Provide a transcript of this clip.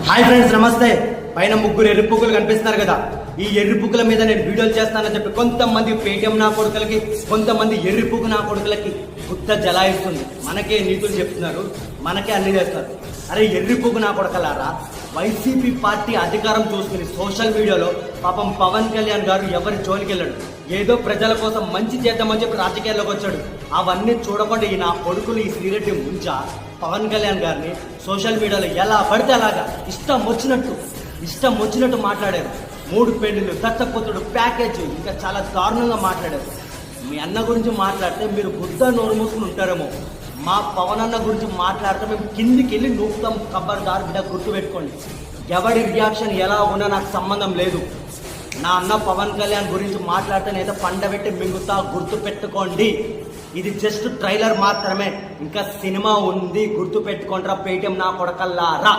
Hi friends, నమస్తే. పైన ముగ్గురు ఎర్రిపుక్కులు కనిపిస్తున్నారు కదా. ఈ ఎర్రిపుక్కుల మీద నేను వీడియోలు చేస్తానని చెప్పి కొంతమంది పేటిఎం నా కొడుకులకి, కొంతమంది ఎర్రిపుక్కు నా కొడుకులకి గుత్త జలాయిస్తుంది. మనకే నీతులు చెప్తున్నారు, మనకే అన్ని చేస్తున్నారు. అరే ఎర్రిపుక్కు నా కొడుకలారా, వైసీపీ పార్టీ అధికారం చూసుకుని సోషల్ మీడియాలో పాపం పవన్ కళ్యాణ్ గారు ఎవరి జోలికి వెళ్ళాడు. ఏదో ప్రజల కోసం మంచి చేద్దామని చెప్పి రాజకీయాల్లోకి వచ్చాడు. అవన్నీ చూడకుండా ఈ నా కొడుకులు ఈ శ్రీరెడ్డి ముంచా పవన్ కళ్యాణ్ గారిని సోషల్ మీడియాలో ఎలా పడితే అలాగా ఇష్టం వచ్చినట్టు మాట్లాడారు. 3 పెళ్లిళ్ళు, దత్తపుత్రుడు, ప్యాకేజ్, ఇంకా చాలా దారుణంగా మాట్లాడారు. మీ అన్న గురించి మాట్లాడితే మీరు బుద్ధ నోరు మూసుకుని ఉంటారేమో. మా పవన్ అన్న గురించి మాట్లాడితే మేము కిందికి వెళ్ళి నూపుతాం. ఖబర్దార్ బిడ్డ, గుర్తుపెట్టుకోండి. ఎవడి రియాక్షన్ ఎలా ఉన్నా నాకు సంబంధం లేదు. నా అన్న పవన్ కళ్యాణ్ గురించి మాట్లాడితే నేనైతే పండబెట్టి మింగుతా, గుర్తు పెట్టుకోండి. ఇది జస్ట్ ట్రైలర్ మాత్రమే, ఇంకా సినిమా ఉంది. గుర్తు పెట్టుకోండిరా పేటిఎం నా కొడకల్లారా.